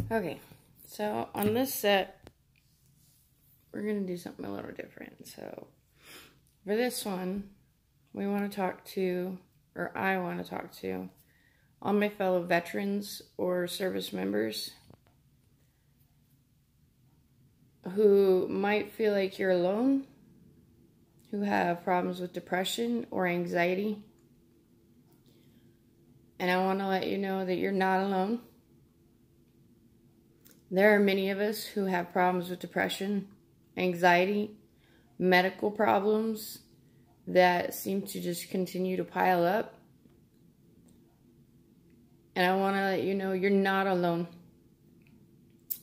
Okay, so on this set, we're going to do something a little different. So for this one, we want to talk to, or I want to talk to, all my fellow veterans or service members who might feel like you're alone, who have problems with depression or anxiety. And I want to let you know that you're not alone. There are many of us who have problems with depression, anxiety, medical problems that seem to just continue to pile up. And I want to let you know you're not alone.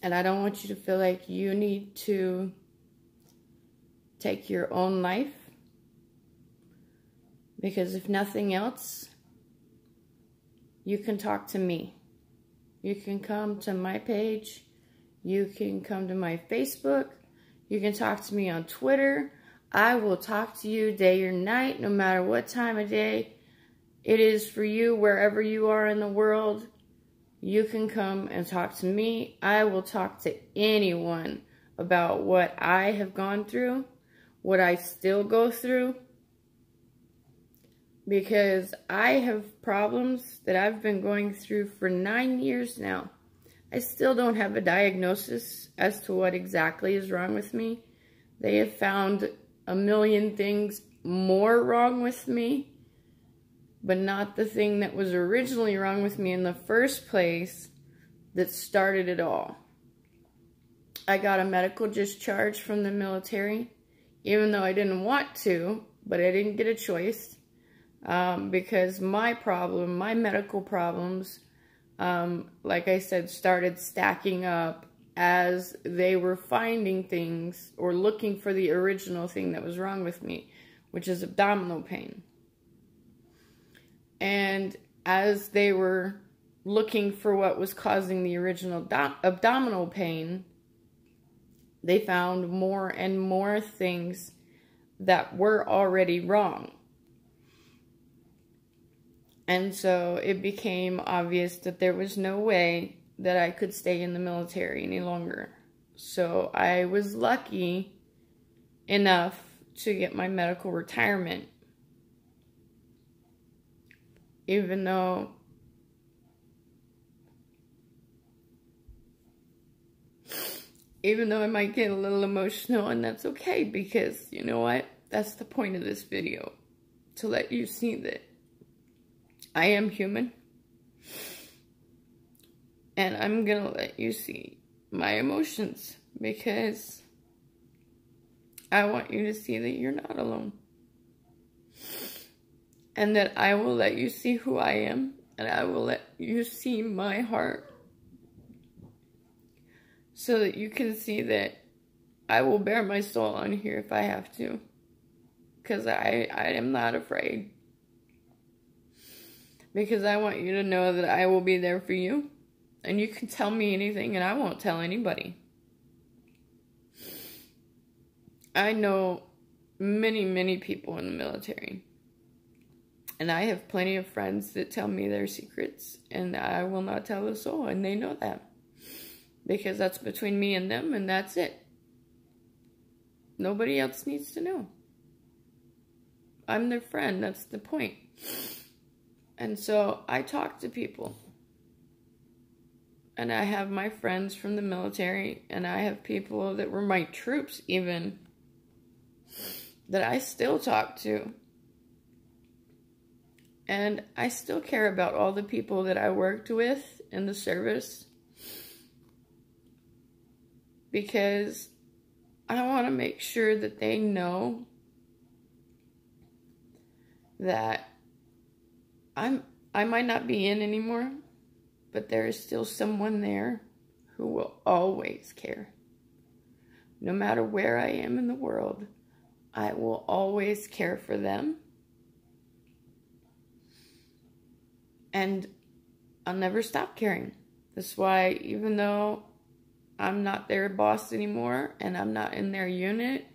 And I don't want you to feel like you need to take your own life. Because if nothing else, you can talk to me. You can come to my page. You can come to my Facebook. You can talk to me on Twitter. I will talk to you day or night, no matter what time of day it is for you, wherever you are in the world. You can come and talk to me. I will talk to anyone about what I have gone through, what I still go through. Because I have problems that I've been going through for 9 years now. I still don't have a diagnosis as to what exactly is wrong with me. They have found a million things more wrong with me, but not the thing that was originally wrong with me in the first place that started it all. I got a medical discharge from the military, even though I didn't want to, but I didn't get a choice. Because my medical problems, like I said, started stacking up as they were finding things or looking for the original thing that was wrong with me, which is abdominal pain. And as they were looking for what was causing the original abdominal pain, they found more and more things that were already wrong. And so it became obvious that there was no way that I could stay in the military any longer. So I was lucky enough to get my medical retirement. Even though I might get a little emotional, and that's okay, because you know what? That's the point of this video. To let you see that I am human, and I'm gonna let you see my emotions, because I want you to see that you're not alone, and that I will let you see who I am, and I will let you see my heart, so that you can see that I will bare my soul on here if I have to, because I am not afraid. Because I want you to know that I will be there for you. And you can tell me anything and I won't tell anybody. I know many, many people in the military. And I have plenty of friends that tell me their secrets. And I will not tell a soul. And they know that. Because that's between me and them, and that's it. Nobody else needs to know. I'm their friend. That's the point. And so I talk to people. And I have my friends from the military. And I have people that were my troops even, that I still talk to. And I still care about all the people that I worked with in the service. Because I want to make sure that they know that I might not be in anymore, but there is still someone there who will always care. No matter where I am in the world, I will always care for them. And I'll never stop caring. That's why, even though I'm not their boss anymore, and I'm not in their unit,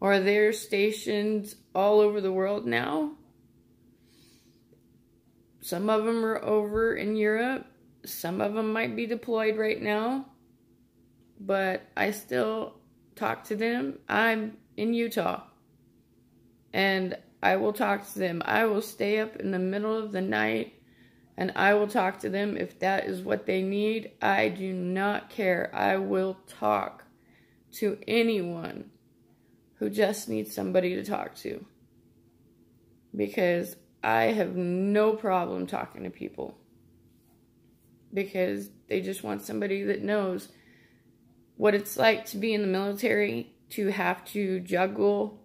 or they're stationed all over the world now, some of them are over in Europe, some of them might be deployed right now, but I still talk to them. I'm in Utah, and I will talk to them. I will stay up in the middle of the night, and I will talk to them if that is what they need. I do not care. I will talk to anyone who just needs somebody to talk to, because I have no problem talking to people, because they just want somebody that knows what it's like to be in the military, to have to juggle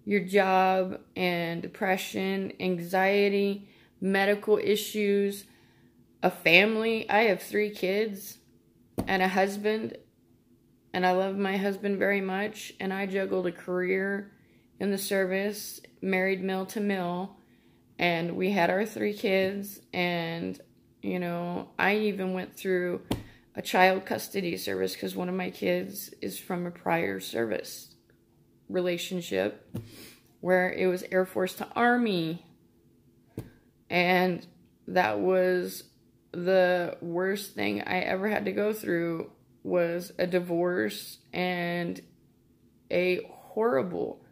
your job and depression, anxiety, medical issues, a family. I have 3 kids and a husband, and I love my husband very much, and I juggled a career in the service, married mill to mill, and we had our 3 kids, and, you know, I even went through a child custody service because one of my kids is from a prior service relationship where it was Air Force to Army, and that was the worst thing I ever had to go through, was a divorce and a horrible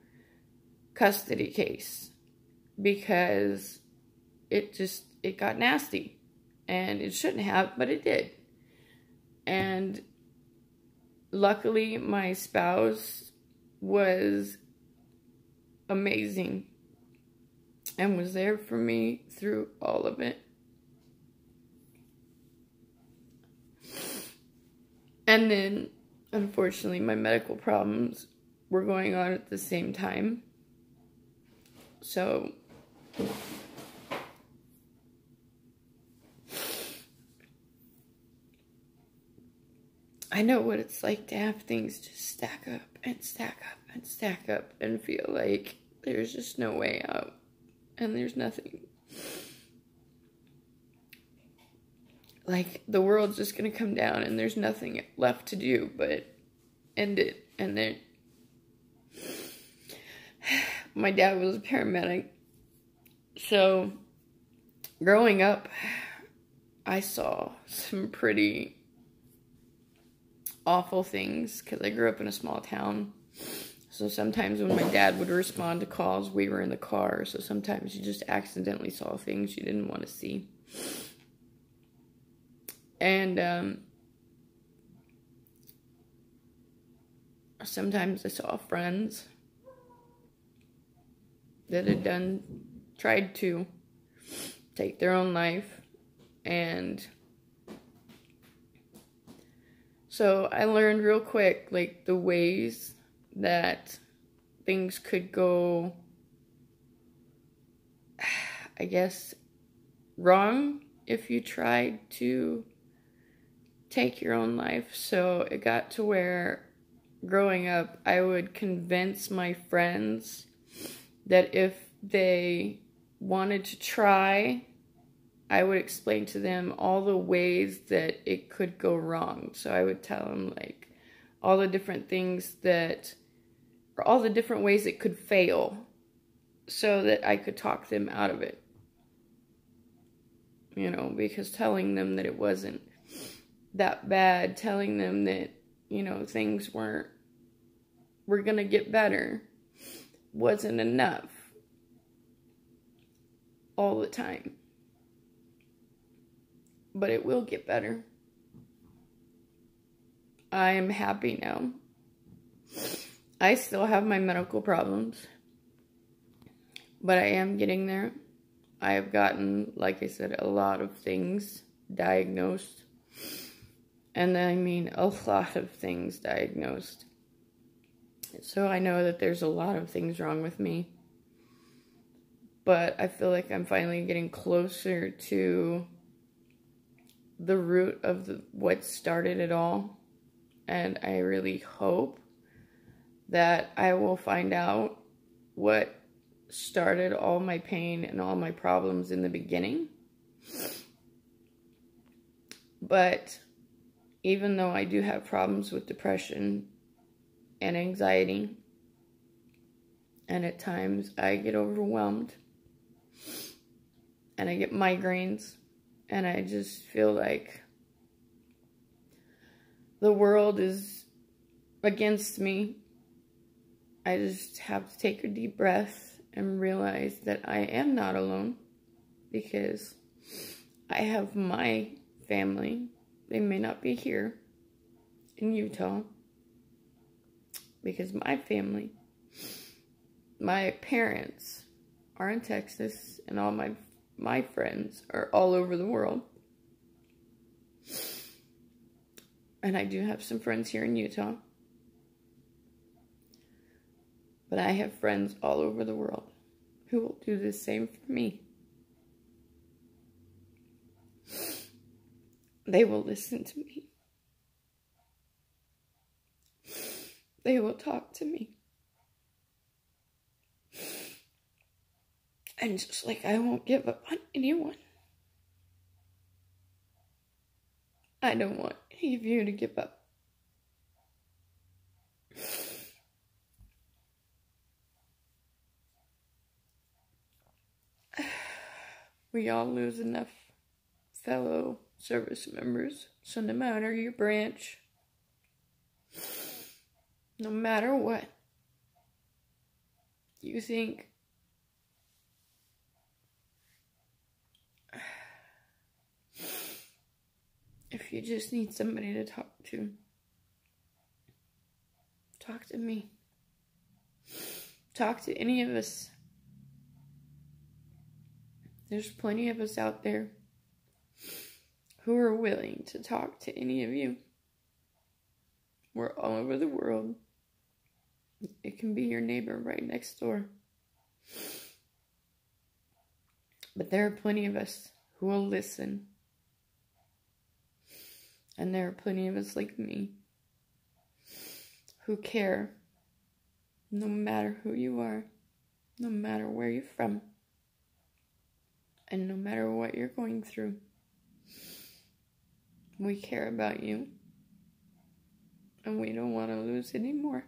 custody case, because it got nasty, and it shouldn't have, but it did. And luckily my spouse was amazing and was there for me through all of it. And then, unfortunately, my medical problems were going on at the same time. So I know what it's like to have things just stack up and stack up and stack up and feel like there's just no way out and there's nothing. Like the world's just gonna come down and there's nothing left to do but end it. And then my dad was a paramedic, so growing up I saw some pretty awful things because I grew up in a small town. So sometimes when my dad would respond to calls, we were in the car, so sometimes you just accidentally saw things you didn't want to see. And sometimes I saw friends that had tried to take their own life, and so I learned real quick, like, the ways that things could go, I guess, wrong if you tried to take your own life. So it got to where, growing up, I would convince my friends that if they wanted to try, I would explain to them all the ways that it could go wrong. So I would tell them, like, all the different things that, or all the different ways it could fail, so that I could talk them out of it. You know, because telling them that it wasn't that bad, telling them that, you know, things were gonna get better, wasn't enough all the time. But it will get better. I am happy now. I still have my medical problems, but I am getting there. I have gotten, like I said, a lot of things diagnosed. And I mean a lot of things diagnosed. So I know that there's a lot of things wrong with me. But I feel like I'm finally getting closer to the root of what started it all. And I really hope that I will find out what started all my pain and all my problems in the beginning. But even though I do have problems with depression and anxiety, and at times I get overwhelmed and I get migraines, and I just feel like the world is against me, I just have to take a deep breath and realize that I am not alone, because I have my family. They may not be here in Utah, because my family, my parents are in Texas, and all my friends are all over the world. And I do have some friends here in Utah. But I have friends all over the world who will do the same for me. They will listen to me. They will talk to me. And just like I won't give up on anyone, I don't want any of you to give up. We all lose enough fellow service members, so no matter your branch, no matter what you think, if you just need somebody to talk to me. Talk to any of us. There's plenty of us out there who are willing to talk to any of you. We're all over the world. It can be your neighbor right next door. But there are plenty of us who will listen. And there are plenty of us like me who care, no matter who you are, no matter where you're from, and no matter what you're going through. We care about you, and we don't want to lose any more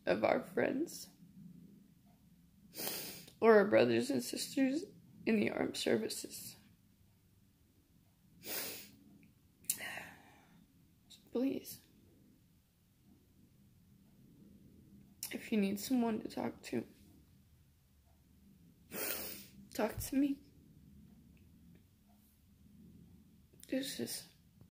of our friends or our brothers and sisters in the armed services. So please, if you need someone to talk to me. Deuces.